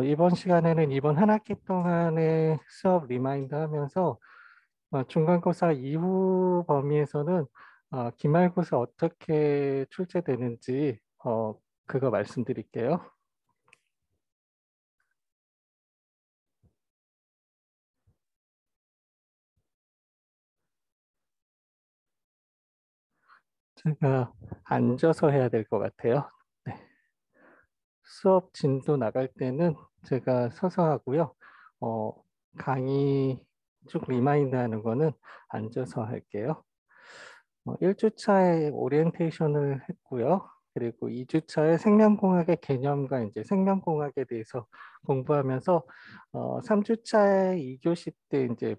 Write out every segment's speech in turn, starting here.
이번 시간에는 이번 한 학기 동안의 수업 리마인드 하면서 중간고사 이후 범위에서는 기말고사 어떻게 출제되는지 그거 말씀드릴게요. 제가 앉아서 해야 될 것 같아요. 네. 수업 진도 나갈 때는 제가 서서 하고요. 어, 강의 쭉 리마인드 하는 거는 앉아서 할게요. 1주차에 오리엔테이션을 했고요. 그리고 2주차에 생명공학의 개념과 이제 생명공학에 대해서 공부하면서 3주차에 2교시 때 이제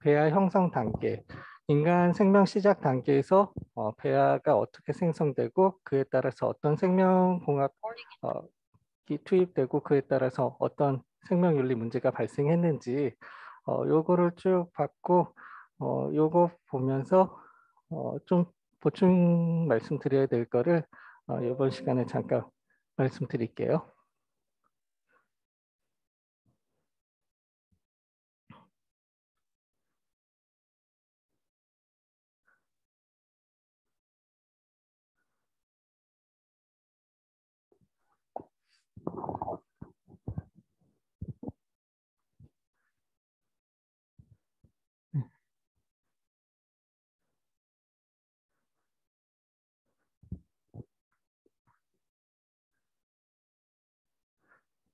배아 형성 단계, 인간 생명 시작 단계에서 배아가 어떻게 생성되고 그에 따라서 어떤 생명공학 투입되고 그에 따라서 어떤 생명윤리 문제가 발생했는지 요거를 쭉 봤고 요거 보면서 좀 보충 말씀드려야 될 거를 이번 시간에 잠깐 말씀드릴게요.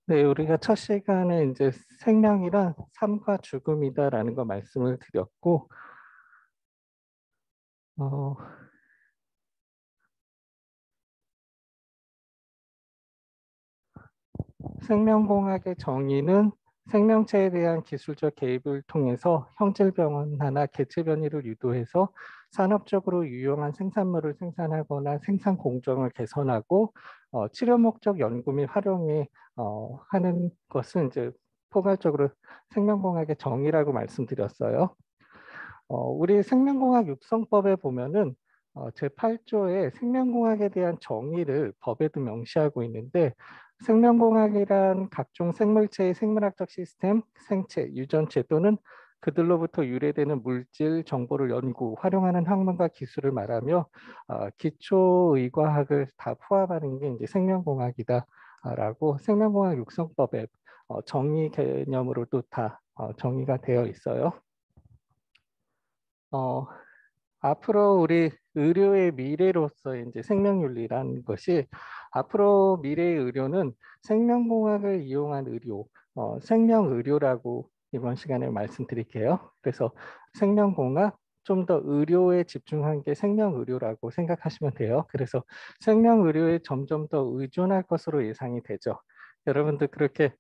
네, 우리가 첫 시간에 이제 생명이란 삶과 죽음이다라는 거 말씀을 드렸고, 어, 생명공학의 정의는 생명체에 대한 기술적 개입을 통해서 형질 변화나 개체 변이를 유도해서 산업적으로 유용한 생산물을 생산하거나 생산 공정을 개선하고 치료 목적 연구 및 활용에 하는 것은 이제 포괄적으로 생명공학의 정의라고 말씀드렸어요. 우리 생명공학 육성법에 보면은 제8조에 생명공학에 대한 정의를 법에도 명시하고 있는데 생명공학이란 각종 생물체의 생물학적 시스템, 생체, 유전체 또는 그들로부터 유래되는 물질, 정보를 연구, 활용하는 학문과 기술을 말하며 기초의과학을 다 포함하는 게 이제 생명공학이다라고 생명공학 육성법에 정의 개념으로도 다 정의가 되어 있어요. 어, 앞으로 우리 의료의 미래로서 이제 생명윤리라는 것이 앞으로 미래의 의료는 생명공학을 이용한 의료, 생명의료라고 이번 시간에 말씀드릴게요. 그래서 생명공학, 좀 더 의료에 집중한 게 생명의료라고 생각하시면 돼요. 그래서 생명의료에 점점 더 의존할 것으로 예상이 되죠. 여러분들 그렇게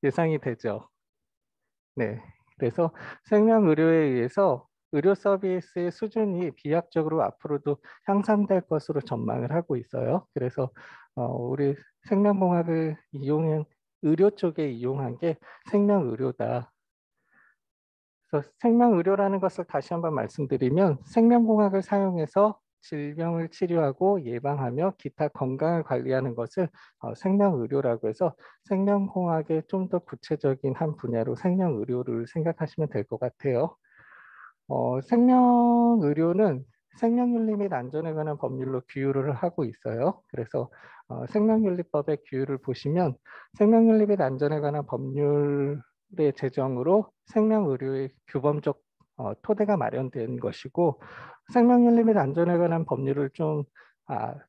예상이 되죠. 네. 그래서 생명의료에 의해서 의료 서비스의 수준이 비약적으로 앞으로도 향상될 것으로 전망을 하고 있어요. 그래서 우리 생명공학을 이용한 의료 쪽에 이용한 게 생명의료다. 그래서 생명의료라는 것을 다시 한번 말씀드리면 생명공학을 사용해서 질병을 치료하고 예방하며 기타 건강을 관리하는 것을 생명의료라고 해서 생명공학의 좀 더 구체적인 한 분야로 생명의료를 생각하시면 될 것 같아요. 생명의료는 생명윤리 및 안전에 관한 법률로 규율을 하고 있어요. 그래서 생명윤리법의 규율을 보시면 생명윤리 및 안전에 관한 법률의 제정으로 생명의료의 규범적 토대가 마련된 것이고 생명윤리 및 안전에 관한 법률을 좀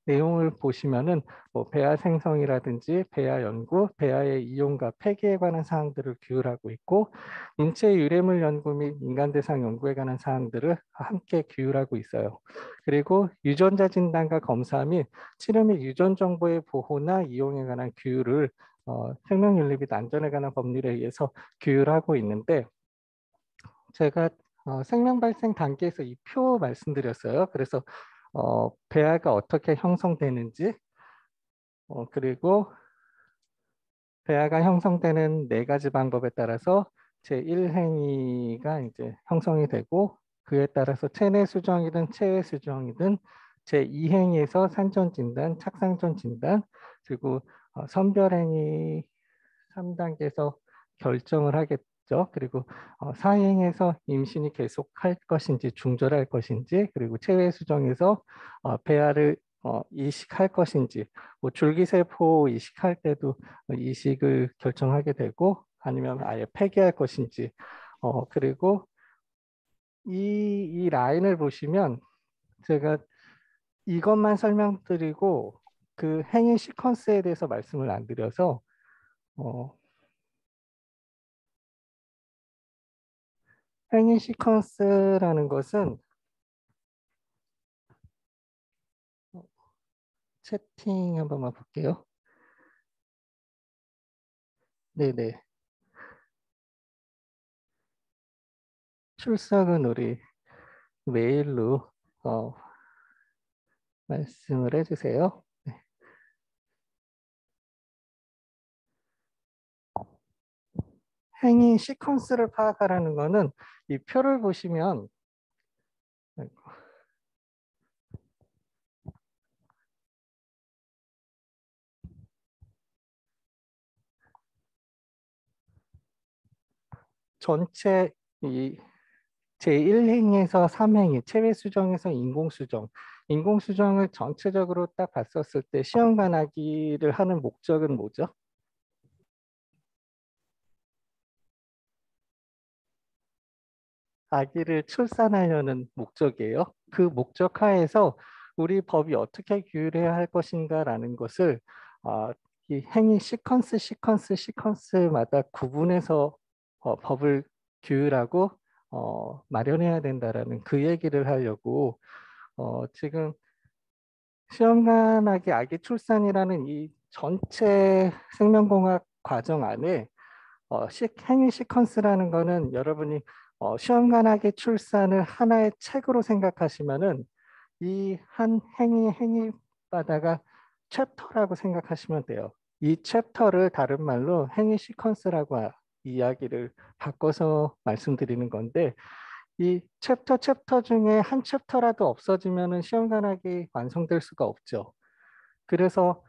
내용을 보시면은 뭐 배아 생성이라든지 배아 연구, 배아의 이용과 폐기에 관한 사항들을 규율하고 있고 인체 유래물 연구 및 인간 대상 연구에 관한 사항들을 함께 규율하고 있어요. 그리고 유전자 진단과 검사 및 치료 및 유전 정보의 보호나 이용에 관한 규율을 생명윤리 및 안전에 관한 법률에 의해서 규율하고 있는데 제가 생명 발생 단계에서 이 표 말씀드렸어요. 그래서 배아가 어떻게 형성되는지 그리고 배아가 형성되는 네 가지 방법에 따라서 제1행위가 이제 형성이 되고 그에 따라서 체내 수정이든 체외 수정이든 제2행위에서 산전 진단, 착상전 진단 그리고 선별행위 3단계에서 결정을 하겠죠. 그리고 사행에서 임신이 계속할 것인지 중절할 것인지, 그리고 체외 수정에서 배아를 이식할 것인지, 뭐 줄기세포 이식할 때도 이식을 결정하게 되고, 아니면 아예 폐기할 것인지. 그리고 이 라인을 보시면 제가 이것만 설명드리고 그 행위 시퀀스에 대해서 말씀을 안 드려서 행위 시퀀스라는 것은 채팅 한 번만 볼게요. 네네. 출석은 우리 메일로 말씀을 해주세요. 네. 행위 시퀀스를 파악하라는 거는 이 표를 보시면 전체 이 제1행에서 3행위, 체외 수정에서 인공수정, 인공수정을 전체적으로 딱 봤었을 때 시험관하기를 하는 목적은 뭐죠? 아기를 출산하려는 목적이에요. 그 목적 하에서 우리 법이 어떻게 규율해야 할 것인가라는 것을 이 행위 시퀀스마다 구분해서 법을 규율하고 마련해야 된다라는 그 얘기를 하려고 지금 시험관하기 아기 출산이라는 이 전체 생명공학 과정 안에 행위 시퀀스라는 거는 여러분이 시험관하기 출산을 하나의 책으로 생각하시면은 이 한 행위마다가 챕터라고 생각하시면 돼요. 이 챕터를 다른 말로 행위 시퀀스라고 이야기를 바꿔서 말씀드리는 건데, 이 챕터 중에 한 챕터라도 없어지면은 시험관하기 완성될 수가 없죠. 그래서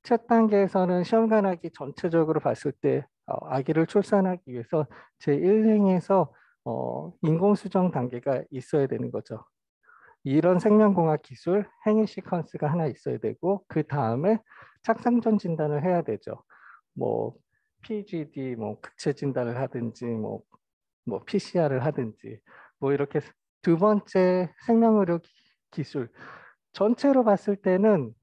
첫 단계에서는 시험관하기 전체적으로 봤을 때 아기를 출산하기 위해서 제1행에서 인공수정 단계가 있어야 되는 거죠. 이런 생명공학 기술 행위 시퀀스가 하나 있어야 되고, 그 다음에 착상전 진단을 해야 되죠. 뭐 PGD, 뭐 극체 진단을 하든지, 뭐 PCR을 하든지, 뭐 이렇게 두 번째 생명의료 기술 전체로 봤을 때는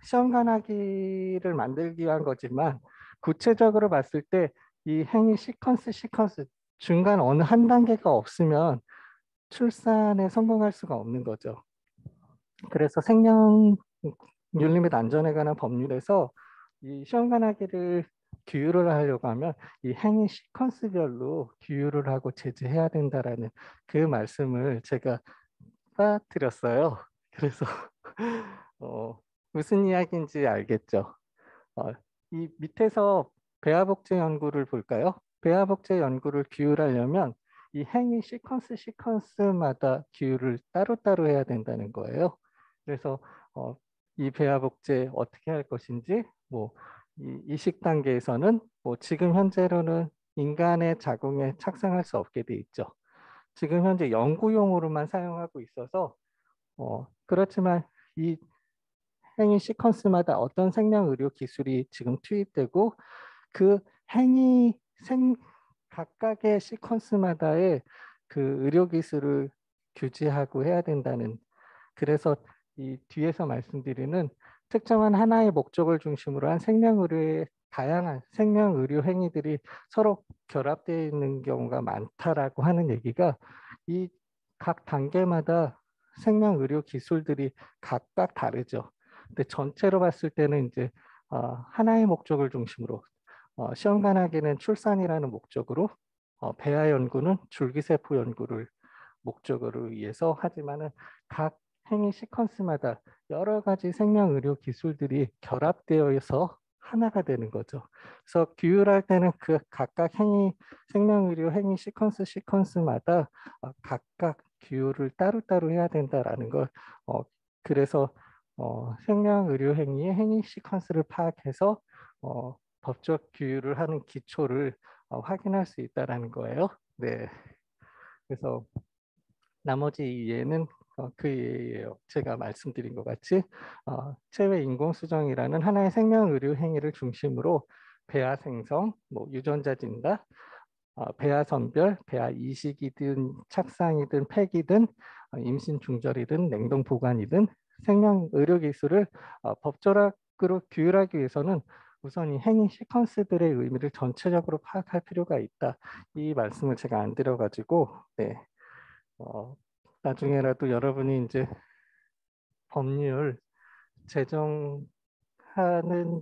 시험관하기를 만들기 위한 거지만, 구체적으로 봤을 때 이 행위 시퀀스 중간 어느 한 단계가 없으면 출산에 성공할 수가 없는 거죠. 그래서 생명윤리 및 안전에 관한 법률에서 이 시험관하기를 규율을 하려고 하면 이 행위 시퀀스별로 규율을 하고 제재해야 된다라는 그 말씀을 제가 드렸어요. 그래서 무슨 이야기인지 알겠죠? 어, 이 밑에서 배아복제 연구를 볼까요? 배아복제 연구를 규율하려면 이 행위 시퀀스마다 규율을 따로따로 해야 된다는 거예요. 그래서 이 배아복제 어떻게 할 것인지, 뭐 이 이식 단계에서는 뭐 지금 현재로는 인간의 자궁에 착상할 수 없게 돼 있죠. 지금 현재 연구용으로만 사용하고 있어서 그렇지만 이 행위 시퀀스마다 어떤 생명 의료 기술이 지금 투입되고, 그 행위 각각의 시퀀스마다의 그 의료 기술을 규제하고 해야 된다는, 그래서 이 뒤에서 말씀드리는 특정한 하나의 목적을 중심으로 한 생명 의료의 다양한 생명 의료 행위들이 서로 결합되어 있는 경우가 많다라고 하는 얘기가, 이 각 단계마다 생명 의료 기술들이 각각 다르죠. 근데 전체로 봤을 때는 이제 하나의 목적을 중심으로 시험관하기는 출산이라는 목적으로, 배아 연구는 줄기세포 연구를 목적으로 위해서 하지만은 각 행위 시퀀스마다 여러 가지 생명 의료 기술들이 결합되어서 하나가 되는 거죠. 그래서 규율할 때는 그 각각 생명 의료 행위 시퀀스마다 각각 규율을 따로따로 해야 된다라는 걸, 그래서 생명 의료 행위의 행위 시퀀스를 파악해서 법적 규율을 하는 기초를 확인할 수 있다라는 거예요. 네. 그래서 나머지 이해는 그 이해예요. 제가 말씀드린 것 같이 체외 인공수정이라는 하나의 생명의료 행위를 중심으로 배아 생성, 뭐 유전자 진단, 배아 선별, 배아 이식이든 착상이든 폐기든 임신 중절이든 냉동 보관이든 생명 의료 기술을 법조학으로 규율하기 위해서는 우선 이 행위 시퀀스들의 의미를 전체적으로 파악할 필요가 있다. 이 말씀을 제가 안 드려가지고 네, 나중에라도 여러분이 이제 법률 제정하는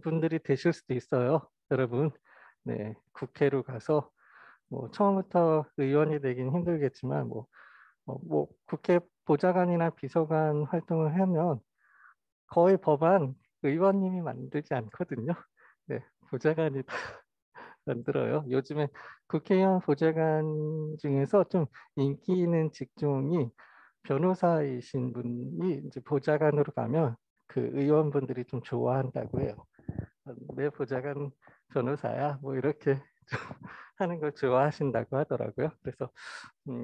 분들이 되실 수도 있어요, 여러분. 네, 국회로 가서 뭐 처음부터 의원이 되긴 힘들겠지만 뭐 국회 보좌관이나 비서관 활동을 하면 거의 법안 의원님이 만들지 않거든요. 네, 보좌관이 다 만들어요. 요즘에 국회의원 보좌관 중에서 좀 인기 있는 직종이 변호사이신 분이 이제 보좌관으로 가면 그 의원분들이 좀 좋아한다고 해요. 내 보좌관 변호사야 뭐 이렇게 하는 걸 좋아하신다고 하더라고요. 그래서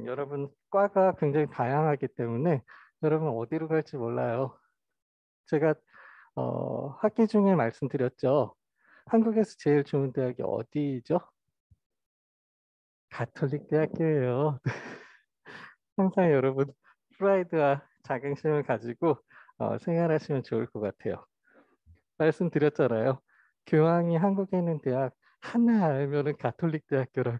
여러분 과가 굉장히 다양하기 때문에 여러분 어디로 갈지 몰라요. 제가 학기 중에 말씀드렸죠. 한국에서 제일 좋은 대학이 어디죠? 가톨릭 대학교예요. 항상 여러분 프라이드와 자긍심을 가지고 생활하시면 좋을 것 같아요. 말씀드렸잖아요. 교황이 한국에 있는 대학 하나 알면은 가톨릭 대학교라고.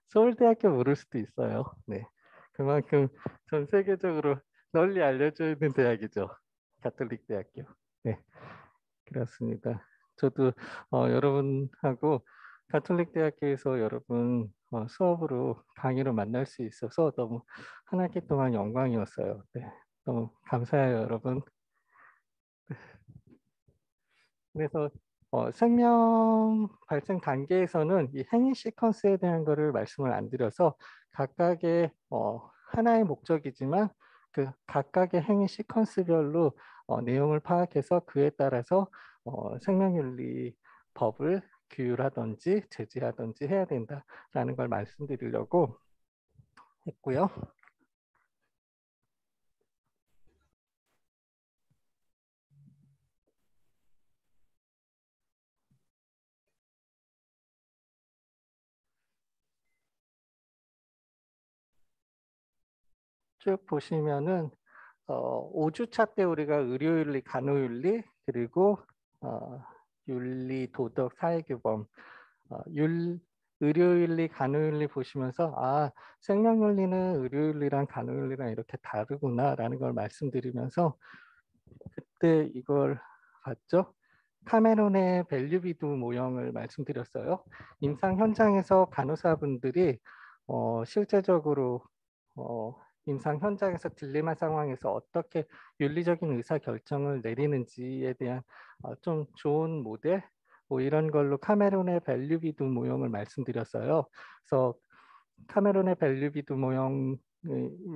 서울대학교 모를 수도 있어요. 네, 그만큼 전 세계적으로 널리 알려져 있는 대학이죠. 가톨릭 대학교. 네, 그렇습니다. 저도 여러분하고 가톨릭 대학교에서 여러분 수업으로 강의로 만날 수 있어서 너무 한 학기 동안 영광이었어요. 네, 너무 감사해요, 여러분. 그래서 생명 발생 단계에서는 이 행위 시퀀스에 대한 거를 말씀을 안 드려서 각각의 하나의 목적이지만 그 각각의 행위 시퀀스별로 내용을 파악해서 그에 따라서 생명윤리 법을 규율하든지 제지하든지 해야 된다라는 걸 말씀드리려고 했고요. 쭉 보시면은 5주차 때 우리가 의료윤리, 간호윤리, 그리고 어, 윤리, 도덕, 사회규범, 의료윤리, 간호윤리 보시면서 생명윤리는 의료윤리랑 간호윤리랑 이렇게 다르구나라는 걸 말씀드리면서 그때 이걸 봤죠? 카메론의 밸류비두 모형을 말씀드렸어요. 임상 현장에서 간호사분들이 실제적으로 임상 현장에서 딜레마 상황에서 어떻게 윤리적인 의사 결정을 내리는지에 대한 좀 좋은 모델 뭐 이런 걸로 카메론의 밸류비두 모형을 말씀드렸어요. 그래서 카메론의 밸류비두 모형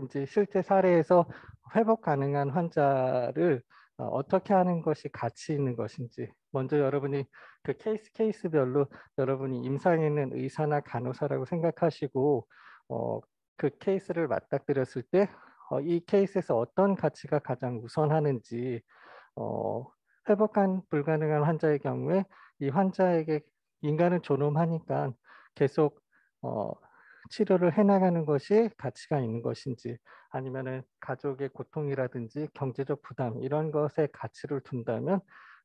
이제 실제 사례에서 회복 가능한 환자를 어떻게 하는 것이 가치 있는 것인지 먼저 여러분이 그 케이스별로 여러분이 임상에 있는 의사나 간호사라고 생각하시고 그 케이스를 맞닥뜨렸을 때 이 케이스에서 어떤 가치가 가장 우선하는지 회복한 불가능한 환자의 경우에 이 환자에게 인간은 존엄하니까 계속 치료를 해나가는 것이 가치가 있는 것인지 아니면은 가족의 고통이라든지 경제적 부담 이런 것에 가치를 둔다면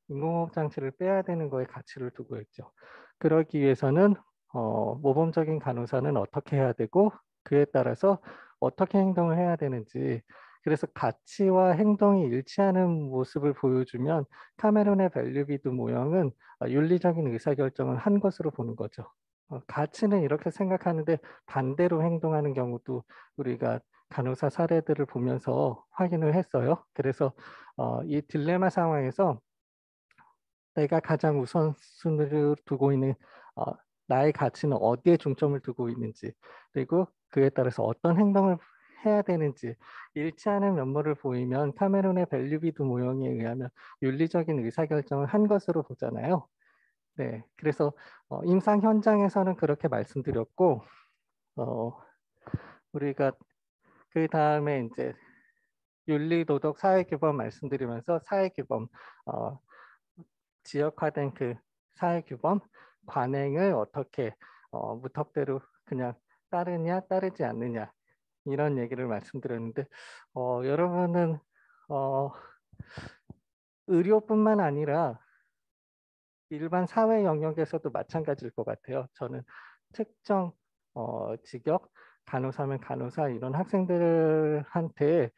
인공호흡 장치를 빼야 되는 거에 가치를 두고 있죠. 그러기 위해서는 모범적인 간호사는 어떻게 해야 되고 그에 따라서 어떻게 행동을 해야 되는지 그래서 가치와 행동이 일치하는 모습을 보여주면 카메론의 밸류비드 모형은 윤리적인 의사결정을 한 것으로 보는 거죠. 가치는 이렇게 생각하는데 반대로 행동하는 경우도 우리가 간호사 사례들을 보면서 확인을 했어요. 그래서 이 딜레마 상황에서 내가 가장 우선순위를 두고 있는 나의 가치는 어디에 중점을 두고 있는지 그리고 그에 따라서 어떤 행동을 해야 되는지 일치하는 면모를 보이면 카메론의 밸류비드 모형에 의하면 윤리적인 의사결정을 한 것으로 보잖아요. 네, 그래서 임상 현장에서는 그렇게 말씀드렸고, 어, 우리가 그 다음에 이제 윤리, 도덕, 사회규범 말씀드리면서 사회규범, 어, 지역화된 그 사회규범 관행을 어떻게 무턱대로 그냥 따르냐, 따르지 않느냐 이런 얘기를 말씀드렸는데, 여러분은 의료뿐만 아니라 일반 사회 영역에서도 마찬가지일 것 같아요. 저는 특정 직역, 간호사면 간호사 이런 학생들한테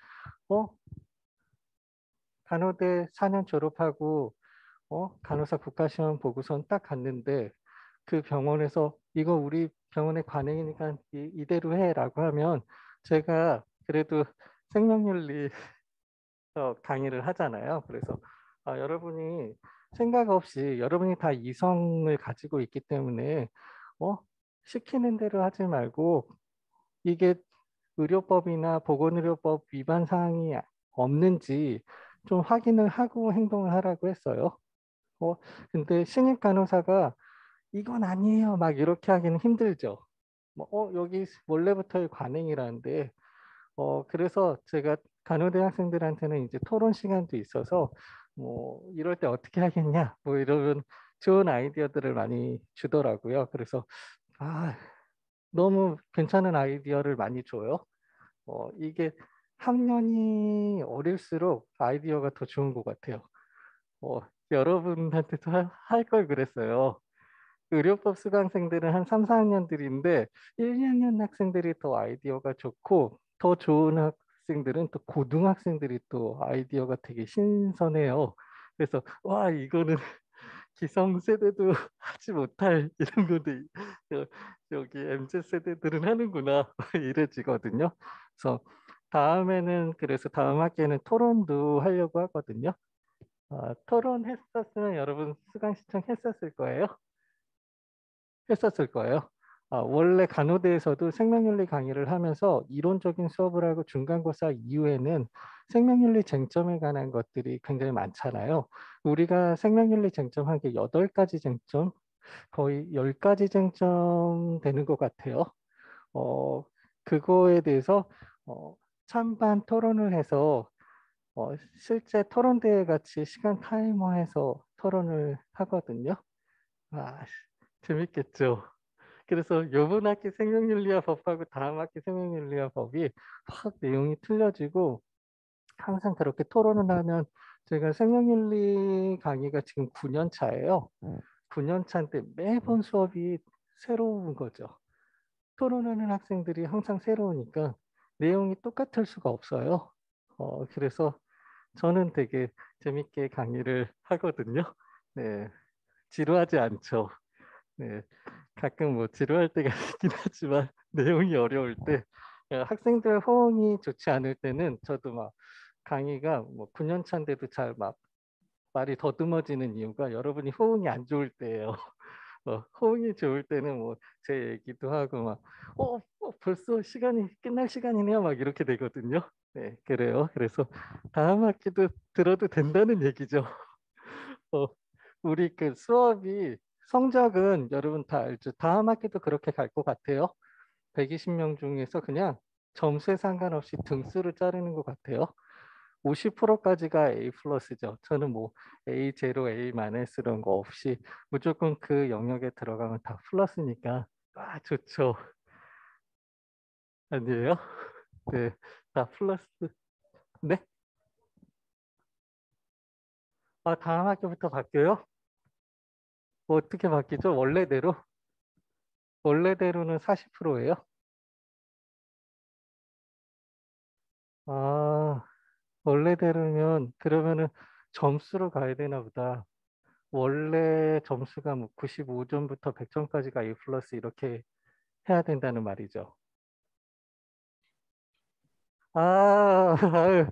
간호대 4년 졸업하고 간호사 국가시험 보고선 딱 갔는데 그 병원에서 이거 우리 병원의 관행이니까 이대로 해라고 하면 제가 그래도 생명윤리 강의를 하잖아요. 그래서 여러분이 생각 없이 여러분이 다 이성을 가지고 있기 때문에 시키는 대로 하지 말고 이게 의료법이나 보건의료법 위반 사항이 없는지 좀 확인을 하고 행동을 하라고 했어요. 근데 신입 간호사가 이건 아니에요 막 이렇게 하기는 힘들죠. 여기 원래부터의 관행이라는데 그래서 제가 간호대 학생들한테는 이제 토론 시간도 있어서 뭐 이럴 때 어떻게 하겠냐 뭐 이러면 좋은 아이디어들을 많이 주더라고요. 그래서 너무 괜찮은 아이디어를 많이 줘요. 이게 학년이 어릴수록 아이디어가 더 좋은 것 같아요. 여러분한테도 할 걸 그랬어요. 의료법 수강생들은 한 3, 4학년들인데 1, 2학년 학생들이 더 아이디어가 좋고 더 좋은 학생들은 또 고등학생들이 또 아이디어가 되게 신선해요. 그래서 와 이거는 기성세대도 하지 못할 이런 것도 여기 MZ세대들은 하는구나 이래지거든요. 그래서 다음에는 그래서 다음 학기에는 토론도 하려고 하거든요. 토론 했었으면 여러분 수강 신청했었을 거예요. 했었을 거예요. 원래 간호대에서도 생명윤리 강의를 하면서 이론적인 수업을 하고 중간고사 이후에는 생명윤리 쟁점에 관한 것들이 굉장히 많잖아요. 우리가 생명윤리 쟁점한 게 8가지 쟁점, 거의 10가지 쟁점 되는 것 같아요. 그거에 대해서 찬반 토론을 해서 실제 토론대회 같이 시간 타이머해서 토론을 하거든요. 아, 재밌겠죠. 그래서 요번 학기 생명윤리학 법하고 다음 학기 생명윤리학 법이 확 내용이 틀려지고 항상 그렇게 토론을 하면 제가 생명윤리 강의가 지금 9년 차예요. 9년 차인데 매번 수업이 새로운 거죠. 토론하는 학생들이 항상 새로우니까 내용이 똑같을 수가 없어요. 그래서 저는 되게 재밌게 강의를 하거든요. 네, 지루하지 않죠. 네, 가끔 뭐 지루할 때가 있긴 하지만 내용이 어려울 때 학생들 호응이 좋지 않을 때는 저도 막 강의가 뭐 9년 차인데도 잘 막 말이 더듬어지는 이유가 여러분이 호응이 안 좋을 때예요. 호응이 좋을 때는 뭐 제 얘기도 하고 막 벌써 시간이 끝날 시간이네요 막 이렇게 되거든요. 네, 그래요. 그래서 다음 학기도 들어도 된다는 얘기죠. 어, 우리 그 수업이 성적은 여러분 다 알죠. 다음 학기도 그렇게 갈 것 같아요. 120명 중에서 그냥 점수에 상관없이 등수를 자르는 것 같아요. 50%까지가 A 플러스죠. 저는 뭐 A 제로, A 마이너스 이런 거 없이 무조건 그 영역에 들어가면 다 플러스니까 좋죠. 아니에요? 네, 다 플러스. 네? 다음 학기부터 바뀌어요? 뭐 어떻게 바뀌죠? 원래대로? 원래대로는 40%예요? 아, 원래대로면 그러면은 점수로 가야 되나 보다. 원래 점수가 뭐 95점부터 100점까지가 A 플러스 이렇게 해야 된다는 말이죠. 아유,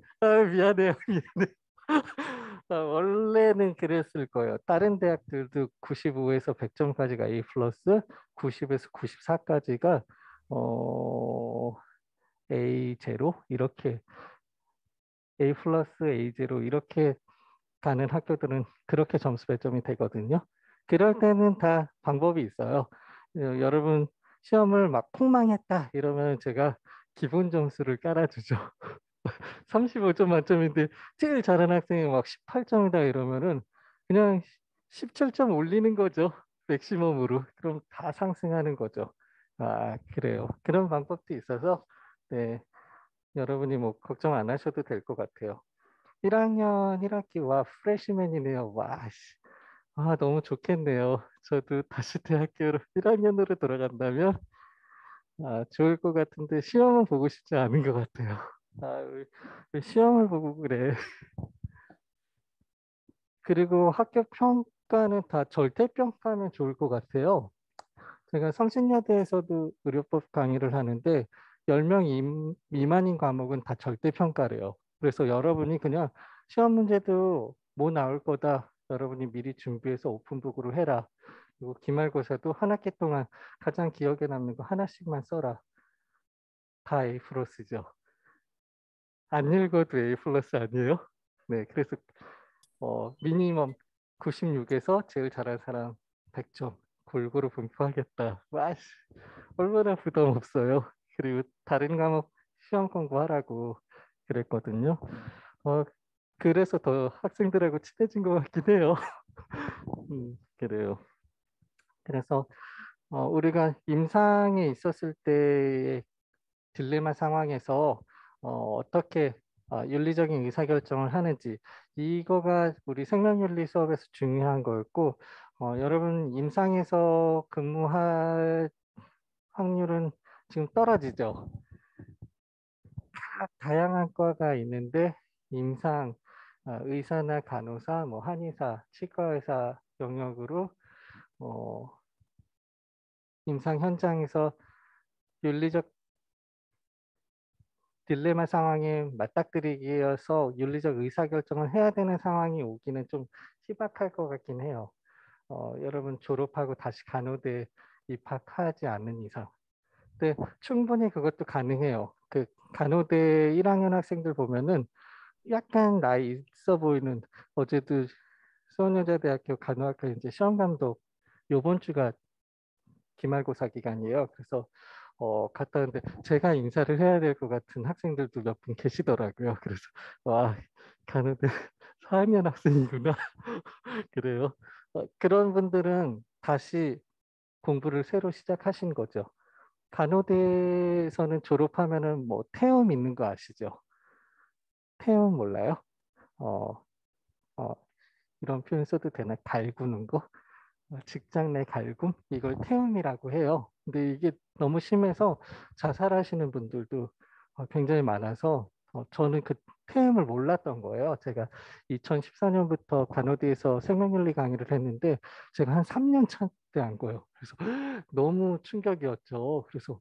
미안해요. 미안해. 원래는 그랬을 거예요. 다른 대학들도 95에서 100점까지가 A 플러스, 90에서 94까지가 A 제로 이렇게 A 플러스 A 제로 이렇게 가는 학교들은 그렇게 점수 배점이 되거든요. 그럴 때는 다 방법이 있어요. 여러분 시험을 막 폭망했다 이러면 제가 기본 점수를 깔아주죠. 35점 만점인데 제일 잘하는 학생이 막 18점이다 이러면은 그냥 17점 올리는 거죠. 맥시멈으로. 그럼 다 상승하는 거죠. 아, 그래요. 그런 방법도 있어서 네, 여러분이 뭐 걱정 안 하셔도 될 것 같아요. 1학년 1학기와 프레시맨이네요. 와, 씨. 아, 너무 좋겠네요. 저도 다시 대학교로 1학년으로 돌아간다면 좋을 것 같은데 시험은 보고 싶지 않은 것 같아요. 왜 시험을 보고 그래. 그리고 학교 평가는 다 절대평가면 좋을 것 같아요. 제가 성신여대에서도 의료법 강의를 하는데 10명 미만인 과목은 다 절대평가래요. 그래서 여러분이 그냥 시험 문제도 뭐 나올 거다. 여러분이 미리 준비해서 오픈북으로 해라. 그리고 기말고사도 한 학기 동안 가장 기억에 남는 거 하나씩만 써라. 다 A 플러스죠. 안 읽어도 A 플러스 아니에요? 네, 그래서 미니멈 96에서 제일 잘한 사람 100점 골고루 분포하겠다. 와씨, 얼마나 부담 없어요. 그리고 다른 과목 시험 공부하라고 그랬거든요. 어, 그래서 더 학생들하고 친해진 것 같긴 해요. 그래요. 그래서 우리가 임상에 있었을 때의 딜레마 상황에서 떻게 윤리적인 의사결정을 하는지 이거가 우리 생명윤리 수업에서 중요한 거였고 여러분 임상에서 근무할 확률은 지금 떨어지죠. 다양한 과가 있는데 임상 의사나 간호사, 뭐 한의사, 치과의사 영역으로 임상 현장에서 윤리적 딜레마 상황에 맞닥뜨리기여서 윤리적 의사결정을 해야 되는 상황이 오기는 좀 희박할 것 같긴 해요. 여러분 졸업하고 다시 간호대 입학하지 않는 이상. 근데 충분히 그것도 가능해요. 그 간호대 1학년 학생들 보면은 약간 나이 있어 보이는 어제도 수원여자대학교 간호학과 이제 시험감독 요번 주가 기말고사 기간이에요. 그래서 갔다 왔는데 제가 인사를 해야 될 것 같은 학생들도 몇 분 계시더라고요. 그래서 와 가는데 4학년 학생이구나. 그래요. 그런 분들은 다시 공부를 새로 시작하신 거죠. 간호대에서는 졸업하면은 뭐 태움 있는 거 아시죠? 태움 몰라요? 어, 어, 이런 표현 써도 되나? 갈구는 거? 직장 내 갈굼 이걸 태움이라고 해요. 근데 이게 너무 심해서 자살하시는 분들도 굉장히 많아서 저는 그 태움을 몰랐던 거예요. 제가 2014년부터 간호대에서 생명윤리 강의를 했는데 제가 한 3년 차 때 한 거예요. 그래서 너무 충격이었죠. 그래서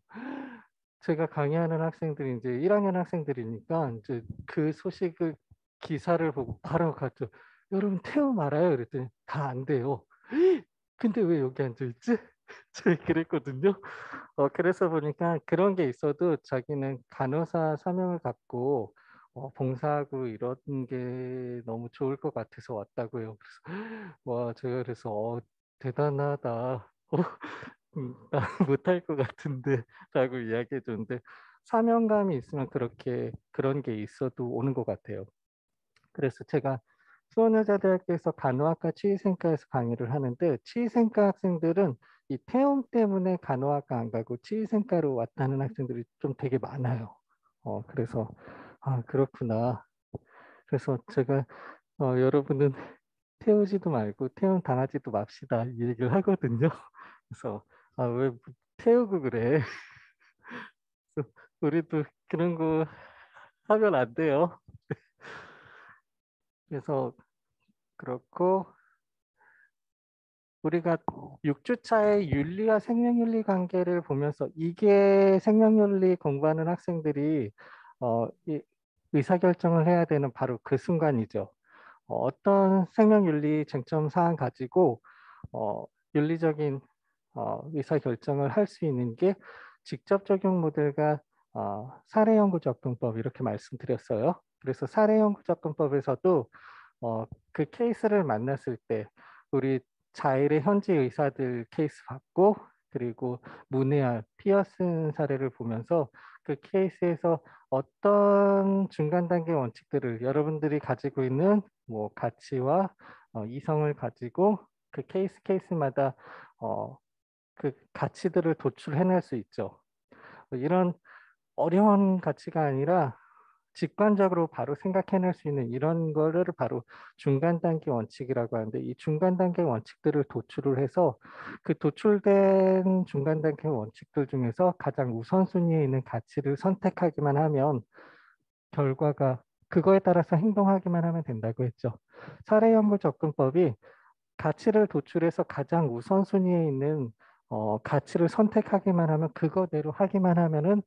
제가 강의하는 학생들이 이제 1학년 학생들이니까 이제 그 소식을 기사를 보고 바로 갔죠. 여러분 태움 알아요? 그랬더니 다 안 돼요. 근데 왜 여기 앉아 있지? 제가 그랬거든요. 그래서 보니까 그런 게 있어도 자기는 간호사 사명을 갖고 봉사하고 이런 게 너무 좋을 것 같아서 왔다고요. 그래서 와 제가 그래서 대단하다. 나 못할 것 같은데 라고 이야기해 줬는데 사명감이 있으면 그렇게 그런 게 있어도 오는 것 같아요. 그래서 제가 수원여자대학교에서 간호학과 치의생과에서 강의를 하는데 치의생과 학생들은 이 태움 때문에 간호학과 안 가고 치의생과로 왔다는 학생들이 좀 되게 많아요. 그래서 그렇구나. 그래서 제가 여러분은 태우지도 말고 태움 당하지도 맙시다 이 얘기를 하거든요. 그래서 왜 태우고 그래? 그래서 우리도 그런 거 하면 안 돼요. 그래서 그렇고 우리가 6주차의 윤리와 생명윤리 관계를 보면서 이게 생명윤리 공부하는 학생들이 이 의사결정을 해야 되는 바로 그 순간이죠. 어떤 생명윤리 쟁점 사안 가지고 어, 윤리적인 의사결정을 할 수 있는 게 직접 적용 모델과 사례연구 접근법 이렇게 말씀드렸어요. 그래서 사례연구 접근법에서도 그 케이스를 만났을 때 우리 자일의 현지 의사들 케이스 봤고, 그리고 문해아 피어슨 사례를 보면서 그 케이스에서 어떤 중간 단계 원칙들을 여러분들이 가지고 있는 뭐 가치와 이성을 가지고 그 케이스마다 그 가치들을 도출해낼 수 있죠. 이런 어려운 가치가 아니라 직관적으로 바로 생각해낼 수 있는 이런 거를 바로 중간 단계 원칙이라고 하는데, 이 중간 단계 원칙들을 도출을 해서 그 도출된 중간 단계 원칙들 중에서 가장 우선순위에 있는 가치를 선택하기만 하면 결과가 그거에 따라서 행동하기만 하면 된다고 했죠. 사례연구 접근법이 가치를 도출해서 가장 우선순위에 있는 가치를 선택하기만 하면 그거대로 하기만 하면은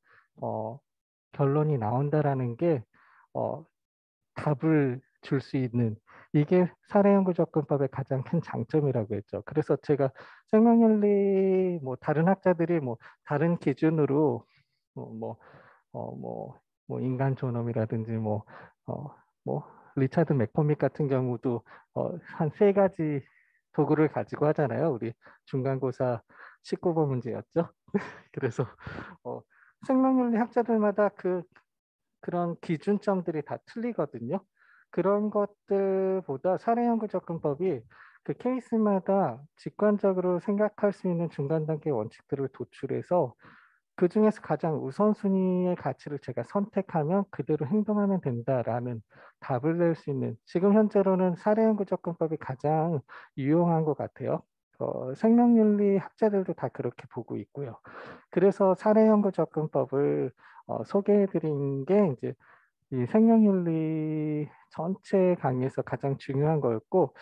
결론이 나온다라는 게 답을 줄 수 있는, 이게 사례연구 접근법의 가장 큰 장점이라고 했죠. 그래서 제가 생명윤리 뭐 다른 학자들이 뭐 다른 기준으로 뭐, 뭐 인간 존엄이라든지 뭐 리차드 맥코믹 같은 경우도 한 세 가지 도구를 가지고 하잖아요. 우리 중간고사 19번 문제였죠. 그래서 어, 생명윤리 학자들마다 그런 기준점들이 다 틀리거든요. 그런 것들보다 사례연구 접근법이 그 케이스마다 직관적으로 생각할 수 있는 중간 단계 원칙들을 도출해서 그 중에서 가장 우선순위의 가치를 제가 선택하면 그대로 행동하면 된다라는 답을 낼 수 있는, 지금 현재로는 사례연구 접근법이 가장 유용한 것 같아요. 생명윤리 학자들도 다 그렇게 보고 있고요. 그래서 사례연구 접근법을 소개해드린 게 이제 이 생명윤리 전체 강의에서 가장 중요한 거였고,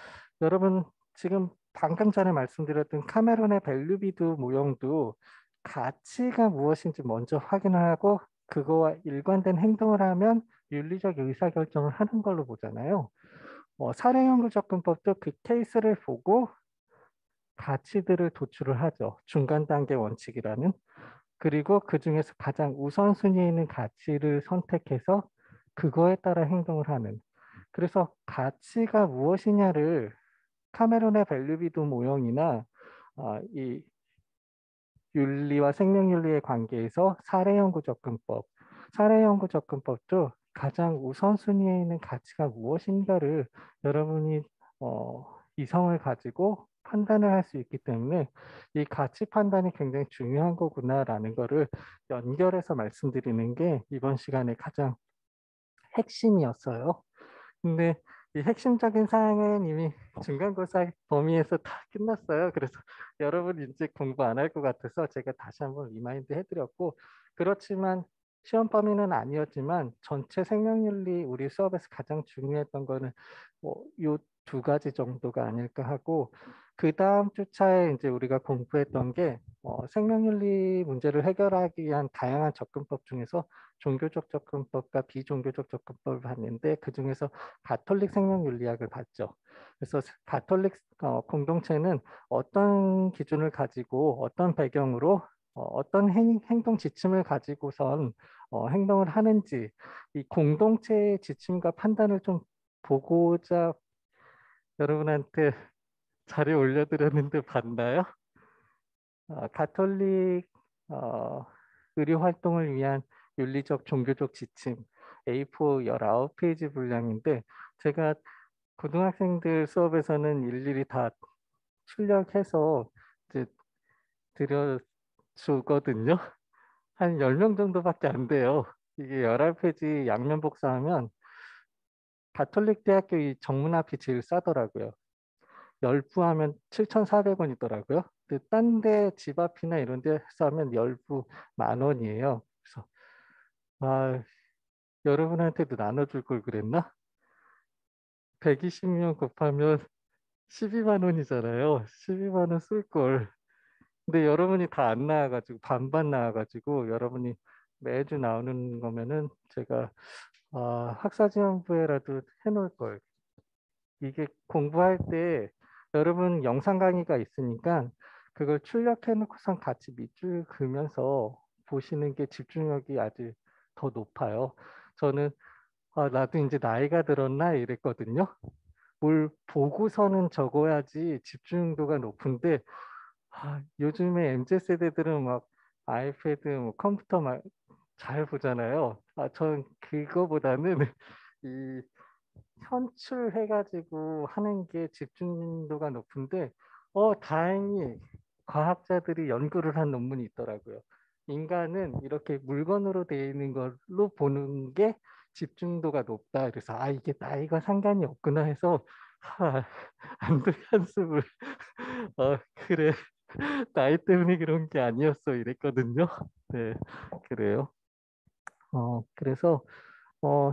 여러분 지금 방금 전에 말씀드렸던 카메론의 밸류비드 모형도 가치가 무엇인지 먼저 확인하고 그거와 일관된 행동을 하면 윤리적 의사결정을 하는 걸로 보잖아요. 사례연구 접근법도 그 케이스를 보고 가치들을 도출을 하죠. 중간 단계 원칙이라는. 그리고 그 중에서 가장 우선순위에 있는 가치를 선택해서 그거에 따라 행동을 하는. 그래서 가치가 무엇이냐를 카메론의 밸류비드 모형이나 이 윤리와 생명윤리의 관계에서 사례연구 접근법, 사례연구 접근법도 가장 우선순위에 있는 가치가 무엇인가를 여러분이 이성을 가지고 판단을 할 수 있기 때문에 이 가치 판단이 굉장히 중요한 거구나라는 거를 연결해서 말씀드리는 게 이번 시간의 가장 핵심이었어요. 근데 이 핵심적인 사항은 이미 중간고사 범위에서 다 끝났어요. 그래서 여러분 이제 공부 안 할 것 같아서 제가 다시 한번 리마인드 해드렸고, 그렇지만 시험 범위는 아니었지만 전체 생명윤리 우리 수업에서 가장 중요했던 거는 요 두 가지 정도가 아닐까 하고, 그 다음 주차에 이제 우리가 공부했던 게 생명윤리 문제를 해결하기 위한 다양한 접근법 중에서 종교적 접근법과 비종교적 접근법을 봤는데, 그 중에서 가톨릭 생명윤리학을 봤죠. 그래서 가톨릭 공동체는 어떤 기준을 가지고 어떤 배경으로 어떤 행동 지침을 가지고선 행동을 하는지, 이 공동체의 지침과 판단을 좀 보고자 여러분한테 자료 올려드렸는데 봤나요? 가톨릭 의료 활동을 위한 윤리적 종교적 지침 A4 19페이지 분량인데, 제가 고등학생들 수업에서는 일일이 다 출력해서 이제 드려주거든요. 한 10명 정도밖에 안 돼요. 이게 11페이지 양면 복사하면 가톨릭 대학교 이 정문 앞이 제일 싸더라고요. 10부 하면 7,400원이더라고요. 근데 딴 데 집 앞이나 이런 데서 하면 10부 10,000원이에요. 그래서 여러분한테도 나눠줄 걸 그랬나? 120명 곱하면 12만 원이잖아요. 12만 원 쓸 걸. 근데 여러분이 다 안 나와가지고 반반 나와가지고 여러분이 매주 나오는 거면은 제가 학사지원부에라도 해놓을 걸. 이게 공부할 때 여러분 영상 강의가 있으니까 그걸 출력해놓고선 같이 밑줄 그으면서 보시는 게 집중력이 아주 더 높아요. 저는 나도 이제 나이가 들었나 이랬거든요. 뭘 보고서는 적어야지 집중도가 높은데 요즘에 MZ 세대들은 막 아이패드, 뭐 컴퓨터 막 잘 보잖아요. 전 그거보다는 이 현출해가지고 하는 게 집중도가 높은데, 다행히 과학자들이 연구를 한 논문이 있더라고요. 인간은 이렇게 물건으로 되어 있는 걸로 보는 게 집중도가 높다. 그래서 이게 나이가 상관이 없구나 해서 안도 한숨을 그래 나이 때문에 그런 게 아니었어 이랬거든요. 네, 그래요. 그래서 어,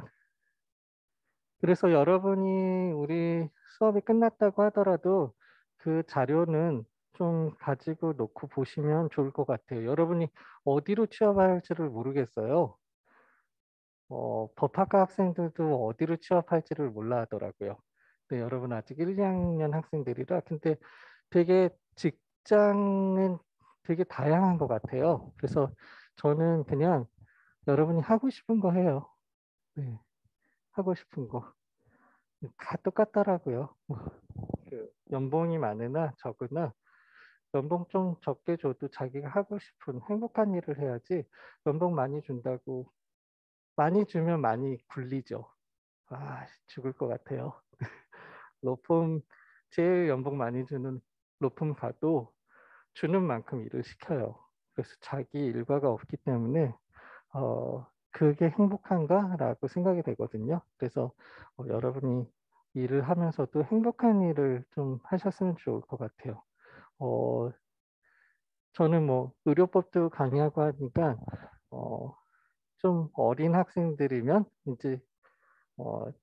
그래서 여러분이 우리 수업이 끝났다고 하더라도 그 자료는 좀 가지고 놓고 보시면 좋을 것 같아요. 여러분이 어디로 취업할지를 모르겠어요. 법학과 학생들도 어디로 취업할지를 몰라 하더라고요. 근데 여러분 아직 1, 2학년 학생들이라 근데 되게 직장은 되게 다양한 것 같아요. 그래서 저는 그냥 여러분이 하고 싶은 거 해요. 네, 하고 싶은 거. 다 똑같더라고요. 그 연봉이 많으나 적으나 연봉 좀 적게 줘도 자기가 하고 싶은 행복한 일을 해야지 연봉 많이 준다고 많이 주면 많이 굴리죠. 죽을 것 같아요. 로펌 제일 연봉 많이 주는 로펌 가도 주는 만큼 일을 시켜요. 그래서 자기 일과가 없기 때문에 그게 행복한가라고 생각이 되거든요. 그래서 여러분이 일을 하면서도 행복한 일을 좀 하셨으면 좋을 것 같아요. 어, 저는 뭐 의료법도 강의하고 하니까 어, 좀 어린 학생들이면 이제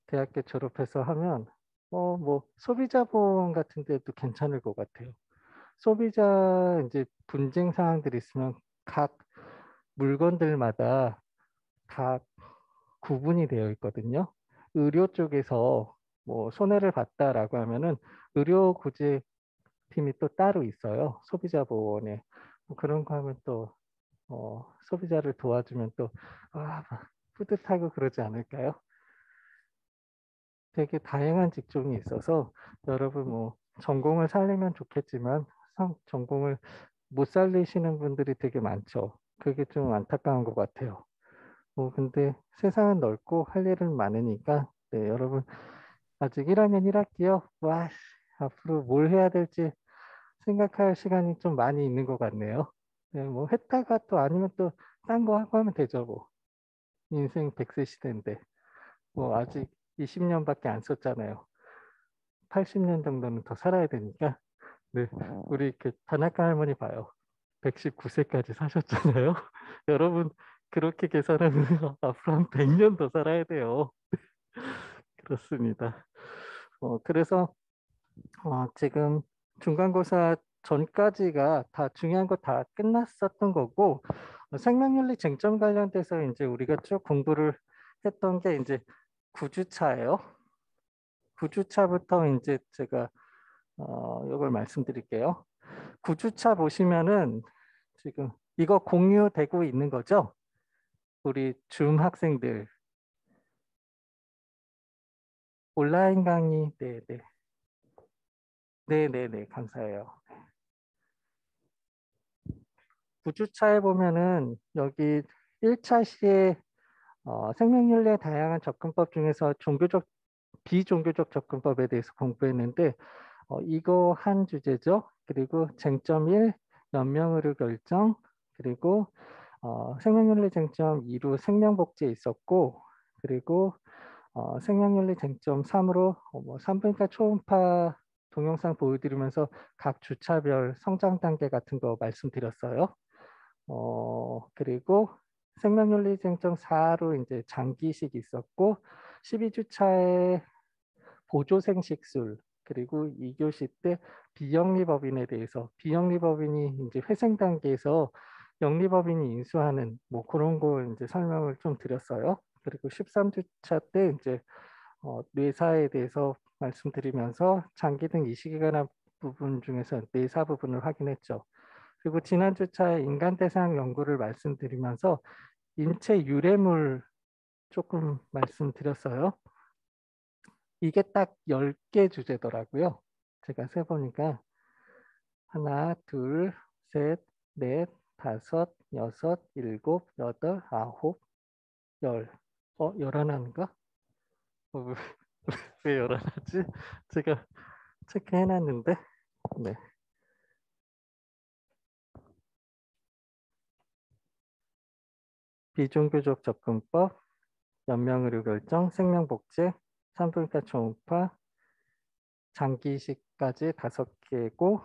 대학교 졸업해서 하면 뭐 소비자 보험 같은 데도 괜찮을 것 같아요. 소비자 이제 분쟁 사항들이 있으면 각 물건들마다 각 구분이 되어 있거든요. 의료 쪽에서 뭐 손해를 봤다라고 하면은 의료 구제 팀이 또 따로 있어요. 소비자 보호원에 그런 거 하면 또 소비자를 도와주면 또 막 뿌듯하고 그러지 않을까요? 되게 다양한 직종이 있어서 여러분 뭐 전공을 살리면 좋겠지만 전공을 못 살리시는 분들이 되게 많죠. 그게 좀 안타까운 것 같아요. 근데 세상은 넓고 할 일은 많으니까 네, 여러분 아직 1학년 1학기요. 앞으로 뭘 해야 될지 생각할 시간이 좀 많이 있는 것 같네요. 네, 뭐 했다가 또 아니면 또 딴 거 하고 하면 되죠. 뭐 인생 100세 시대인데 뭐 아직 20년밖에 안 썼잖아요. 80년 정도는 더 살아야 되니까 네, 우리 그 다나카 할머니 봐요. 119세까지 사셨잖아요. 여러분 그렇게 계산하면 앞으로 한 100년 더 살아야 돼요. 그렇습니다. 그래서 지금 중간고사 전까지가 다 중요한 거 다 끝났었던 거고 생명윤리 쟁점 관련돼서 이제 우리가 쭉 공부를 했던 게 이제 9주차예요. 9주차부터 이제 제가 이걸 말씀드릴게요. 9주차 보시면은 지금 이거 공유되고 있는 거죠? 우리 줌 학생들 온라인 강의 네네 네네네 감사해요. 9주차에 보면은 여기 1차 시에 생명윤리의 다양한 접근법 중에서 비종교적 접근법에 대해서 공부했는데 이거 한 주제죠. 그리고 쟁점 1, 연명의료 결정, 그리고 생명윤리 쟁점 2로 생명복지에 있었고, 그리고 생명윤리 쟁점 3으로 뭐 산부인과 초음파 동영상 보여드리면서 각 주차별 성장 단계 같은 거 말씀드렸어요. 그리고 생명윤리 쟁점 4로 이제 장기식 있었고 12주차에 보조생식술 그리고 2교시 때 비영리법인에 대해서 비영리법인이 이제 회생 단계에서 영리법인이 인수하는 뭐 그런 거 이제 설명을 좀 드렸어요. 그리고 13주차 때 이제 뇌사에 대해서 말씀드리면서 장기 등 이식에 관한 부분 중에서 뇌사 부분을 확인했죠. 그리고 지난주차에 인간 대상 연구를 말씀드리면서 인체 유래물 조금 말씀드렸어요. 이게 딱 10개 주제더라고요. 제가 세보니까 하나, 둘, 셋, 넷, 다섯, 여섯, 일곱, 여덟, 아홉, 열. 11인가? 왜, 왜 11하지? 제가 체크해놨는데. 네. 비종교적 접근법, 연명의료 결정, 생명복제, 산부인과 초음파, 장기이식까지 5개고,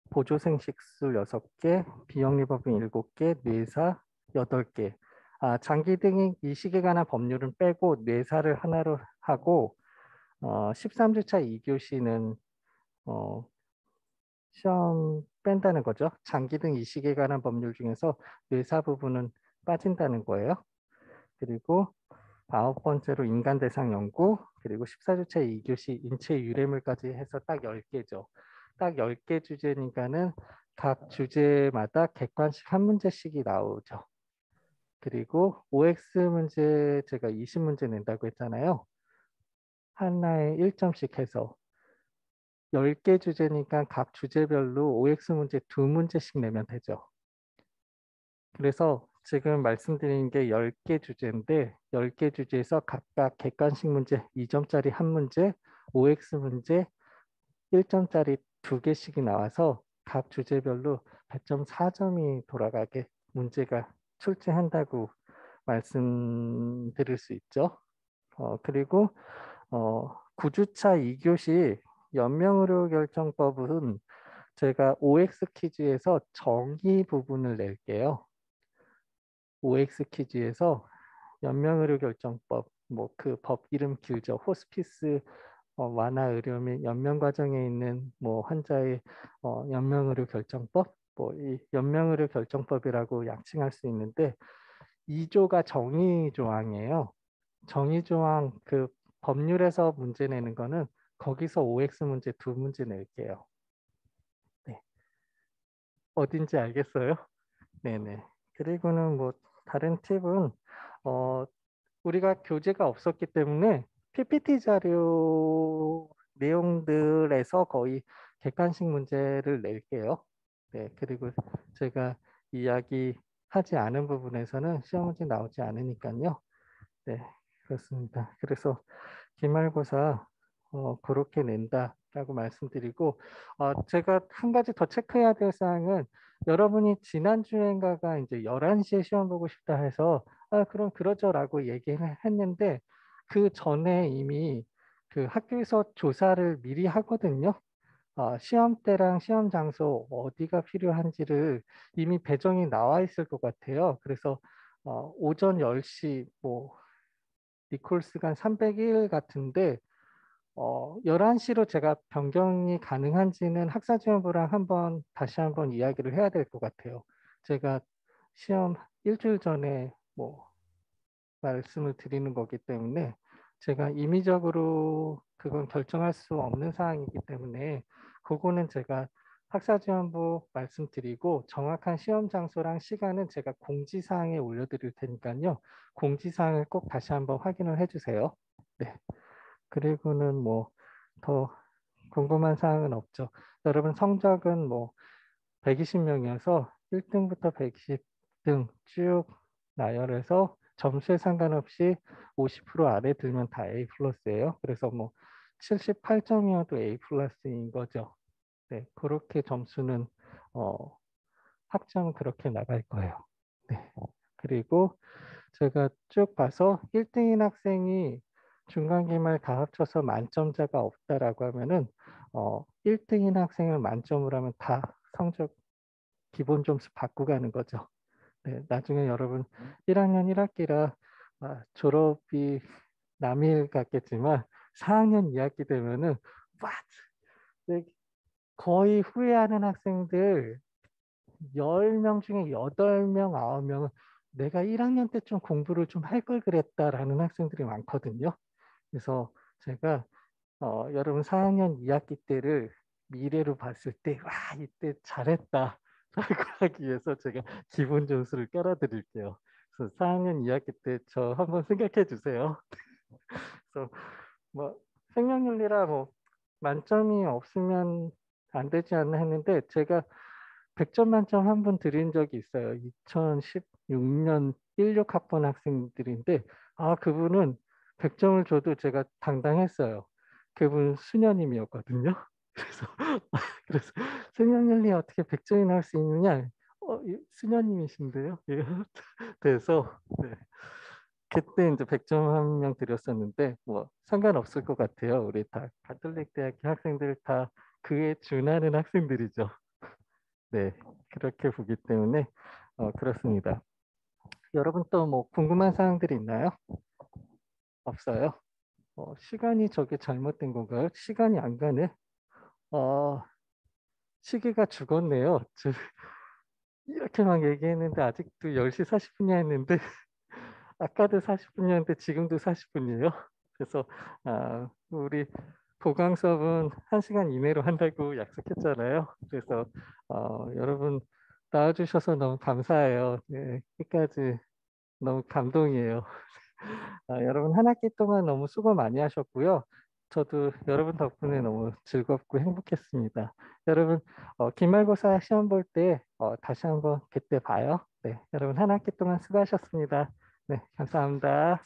보조생식술 6개, 비영리법인 7개, 뇌사 8개. 장기 등 이식에 관한 법률은 빼고 뇌사를 하나로 하고 13주차 2교시는 시험 뺀다는 거죠. 장기 등 이식에 관한 법률 중에서 뇌사 부분은 빠진다는 거예요. 그리고 9번째로 인간 대상 연구, 그리고 14주차 2교시 인체 유래물까지 해서 딱 10개죠. 딱 10개 주제니까는 각 주제마다 객관식 한 문제씩이 나오죠. 그리고 OX 문제 제가 20문제 낸다고 했잖아요. 하나에 1점씩 해서 10개 주제니까 각 주제별로 OX 문제 2문제씩 내면 되죠. 그래서 지금 말씀드린 게 10개 주제인데 10개 주제에서 각각 객관식 문제 2점짜리 한 문제, OX 문제 1점짜리 2개씩이 나와서 각 주제별로 100.4점이 돌아가게 문제가 출제한다고 말씀드릴 수 있죠. 그리고 9주차 2교시 연명의료 결정법은 제가 OX 퀴즈에서 정의 부분을 낼게요. OX 퀴즈에서 연명의료 결정법, 뭐 그 법 이름 길죠. 호스피스 완화 의료 및 연명 과정에 있는 뭐 환자의 연명의료 결정법, 뭐 이 연명의료 결정법이라고 약칭할 수 있는데 2조가 정의 조항이에요. 정의 조항 그 법률에서 문제 내는 거는 거기서 OX 문제 2문제 낼게요. 네. 어딘지 알겠어요? 네네. 그리고는 뭐 다른 팁은 우리가 교재가 없었기 때문에 PPT 자료 내용들에서 거의 객관식 문제를 낼게요. 네, 그리고 제가 이야기하지 않은 부분에서는 시험 문제 나오지 않으니까요. 네, 그렇습니다. 그래서 기말고사 그렇게 낸다라고 말씀드리고 제가 한 가지 더 체크해야 될 사항은 여러분이 지난주엔가가 이제 11시에 시험 보고 싶다 해서 그럼 그러죠라고 얘기했는데 그 전에 이미 그 학교에서 조사를 미리 하거든요. 시험대랑 시험 장소 어디가 필요한지를 이미 배정이 나와 있을 것 같아요. 그래서 오전 10시 뭐 리콜스가 301 같은데 11시로 제가 변경이 가능한지는 학사지원부랑 다시 한번 이야기를 해야 될 것 같아요. 제가 시험 일주일 전에 뭐 말씀을 드리는 거기 때문에 제가 임의적으로 그건 결정할 수 없는 사항이기 때문에 그거는 제가 학사지원부 말씀드리고 정확한 시험 장소랑 시간은 제가 공지사항에 올려드릴 테니까요. 공지사항을 꼭 다시 한번 확인을 해주세요. 네. 그리고는 뭐 더 궁금한 사항은 없죠. 여러분 성적은 뭐 120명이어서 1등부터 120등 쭉 나열해서 점수에 상관없이 50% 아래 들면 다 A 플러스예요. 그래서 뭐 78점이어도 A 플러스인 거죠. 네, 그렇게 점수는 확정 그렇게 나갈 거예요. 네. 그리고 제가 쭉 봐서 1등인 학생이 중간기말 다 합쳐서 만점자가 없다라고 하면은 1등인 학생을 만점으로 하면 다 성적 기본 점수 받고 가는 거죠. 네, 나중에 여러분 1학년 1학기라 졸업이 남일 같겠지만 4학년 2학기 되면은 네, 거의 후회하는 학생들 10명 중에 8명, 9명은 내가 1학년 때 좀 공부를 좀 할 걸 그랬다라는 학생들이 많거든요. 그래서 제가 여러분 4학년 2학기 때를 미래로 봤을 때, 와, 이때 잘했다. 라고 하기 위해서 제가 기본 점수를 깔아드릴게요. 그래서 4학년 2학기 때 저 한번 생각해 주세요. 그래서 뭐 생명윤리라 뭐 만점이 없으면 안 되지 않나 했는데 제가 100점 만점 한 분 드린 적이 있어요. 2016년 16학번 학생들인데 그분은 100점을 줘도 제가 당당했어요. 그분 수녀님이었거든요. 그래서 그래서 생명윤리 어떻게 100점이 나올 수 있느냐? 수녀님이신데요. 예. 그래서 네. 그때 이제 100점 한 명 드렸었는데 뭐 상관없을 것 같아요. 우리 다 가톨릭 대학교 학생들 다 그에 준하는 학생들이죠. 네, 그렇게 보기 때문에 그렇습니다. 여러분 또 뭐 궁금한 사항들이 있나요? 없어요? 시간이 저게 잘못된 건가요? 시간이 안 가네. 어, 시계가 죽었네요. 이렇게 막 얘기했는데 아직도 10시 40분이야 했는데 아까도 40분이었는데 지금도 40분이에요. 그래서 우리 보강 수업은 1시간 이내로 한다고 약속했잖아요. 그래서 여러분 나와주셔서 너무 감사해요. 네, 끝까지 너무 감동이에요. 여러분 한 학기 동안 너무 수고 많이 하셨고요. 저도 여러분 덕분에 너무 즐겁고 행복했습니다. 여러분 기말고사 시험 볼 때 다시 한번 그때 봐요. 네, 여러분 한 학기 동안 수고하셨습니다. 네, 감사합니다.